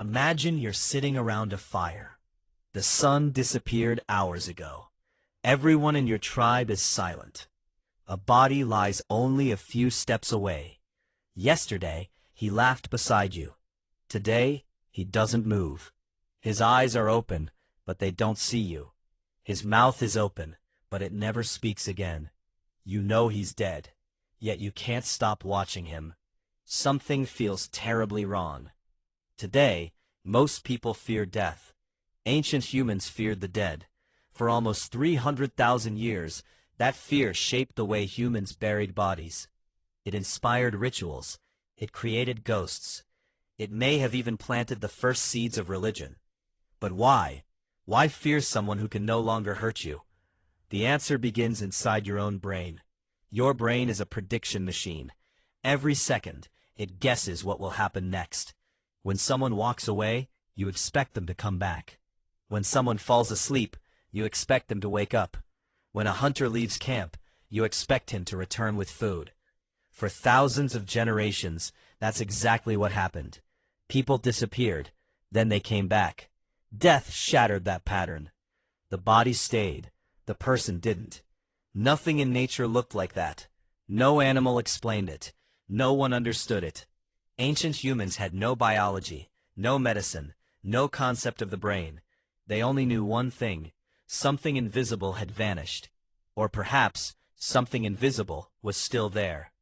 Imagine you're sitting around a fire. The sun disappeared hours ago. Everyone in your tribe is silent. A body lies only a few steps away. Yesterday, he laughed beside you. Today, he doesn't move. His eyes are open, but they don't see you. His mouth is open, but it never speaks again. You know he's dead, yet you can't stop watching him. Something feels terribly wrong. Today, most people fear death. Ancient humans feared the dead. For almost 300,000 years, that fear shaped the way humans buried bodies. It inspired rituals. It created ghosts. It may have even planted the first seeds of religion. But why? Why fear someone who can no longer hurt you? The answer begins inside your own brain. Your brain is a prediction machine. Every second, it guesses what will happen next. When someone walks away, you expect them to come back. When someone falls asleep, you expect them to wake up. When a hunter leaves camp, you expect him to return with food. For thousands of generations, that's exactly what happened. People disappeared, then they came back. Death shattered that pattern. The body stayed, the person didn't. Nothing in nature looked like that. No animal explained it. No one understood it. Ancient humans had no biology, no medicine, no concept of the brain. They only knew one thing: something invisible had vanished. Or perhaps, something invisible was still there.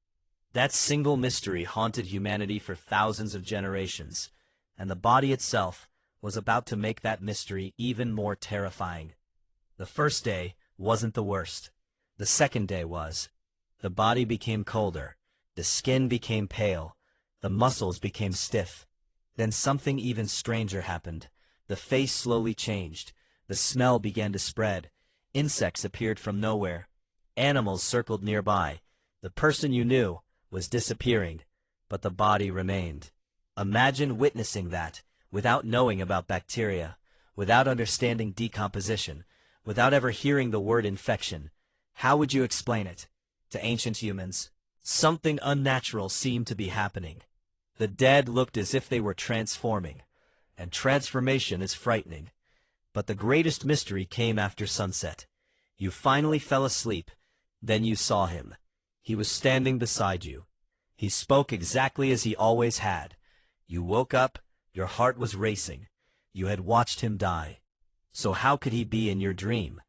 That single mystery haunted humanity for thousands of generations, and the body itself was about to make that mystery even more terrifying. The first day wasn't the worst. The second day was. The body became colder. The skin became pale. The muscles became stiff. Then something even stranger happened. The face slowly changed. The smell began to spread. Insects appeared from nowhere. Animals circled nearby. The person you knew was disappearing, but the body remained. Imagine witnessing that, without knowing about bacteria, without understanding decomposition, without ever hearing the word infection. How would you explain it? To ancient humans, something unnatural seemed to be happening. The dead looked as if they were transforming, and transformation is frightening. But the greatest mystery came after sunset. You finally fell asleep, then you saw him. He was standing beside you. He spoke exactly as he always had. You woke up, your heart was racing. You had watched him die. So how could he be in your dream?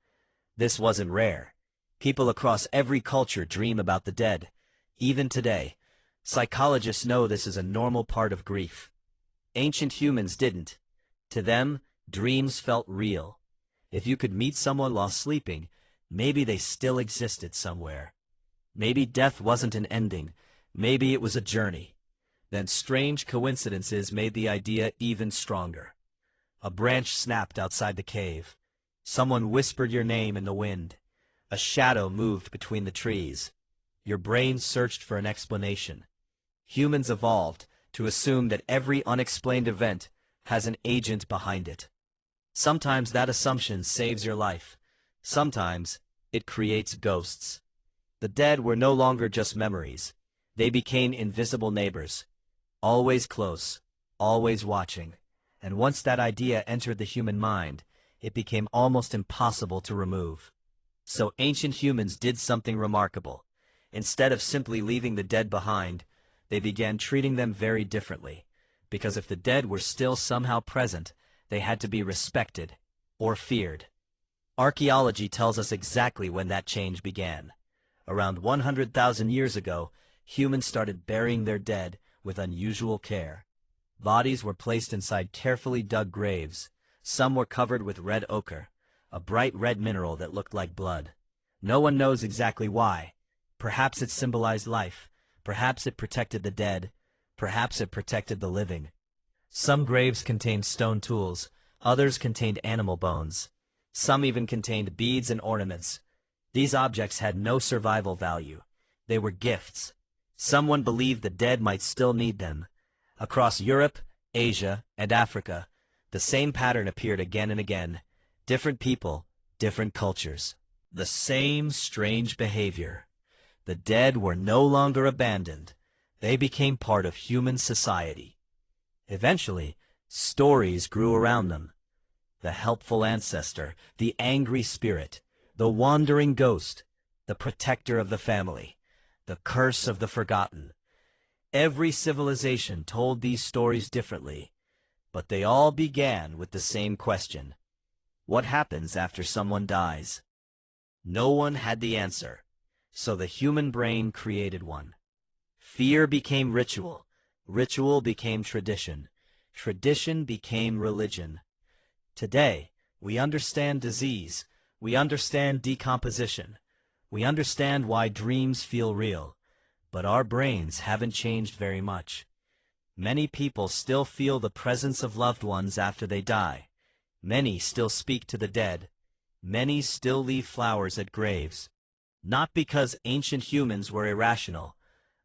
This wasn't rare. People across every culture dream about the dead. Even today, psychologists know this is a normal part of grief. Ancient humans didn't. To them, dreams felt real. If you could meet someone while sleeping, maybe they still existed somewhere. Maybe death wasn't an ending. Maybe it was a journey. Then strange coincidences made the idea even stronger. A branch snapped outside the cave. Someone whispered your name in the wind. A shadow moved between the trees. Your brain searched for an explanation. Humans evolved to assume that every unexplained event has an agent behind it. Sometimes that assumption saves your life. Sometimes it creates ghosts. The dead were no longer just memories. They became invisible neighbors. Always close, always watching. And once that idea entered the human mind, it became almost impossible to remove. So ancient humans did something remarkable. Instead of simply leaving the dead behind, they began treating them very differently. Because if the dead were still somehow present, they had to be respected or feared. Archaeology tells us exactly when that change began. Around 100,000 years ago, humans started burying their dead with unusual care. Bodies were placed inside carefully dug graves. Some were covered with red ochre, a bright red mineral that looked like blood. No one knows exactly why. Perhaps it symbolized life. Perhaps it protected the dead. Perhaps it protected the living. Some graves contained stone tools. Others contained animal bones. Some even contained beads and ornaments. These objects had no survival value. They were gifts. Someone believed the dead might still need them. Across Europe, Asia, and Africa, the same pattern appeared again and again. Different people, different cultures. The same strange behavior. The dead were no longer abandoned. They became part of human society. Eventually, Stories grew around them. The helpful ancestor, the angry spirit, the wandering ghost, the protector of the family, the curse of the forgotten. Every civilization told these stories differently, but they all began with the same question. What happens after someone dies? No one had the answer, so the human brain created one. Fear became ritual, ritual became tradition, tradition became religion. Today, we understand disease, we understand decomposition, we understand why dreams feel real, but our brains haven't changed very much. Many people still feel the presence of loved ones after they die. Many still speak to the dead. Many still leave flowers at graves. Not because ancient humans were irrational,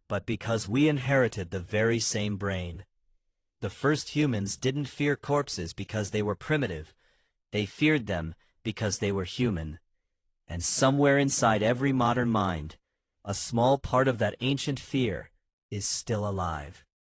but because we inherited the very same brain. The first humans didn't fear corpses because they were primitive. They feared them because they were human. And somewhere inside every modern mind, a small part of that ancient fear is still alive.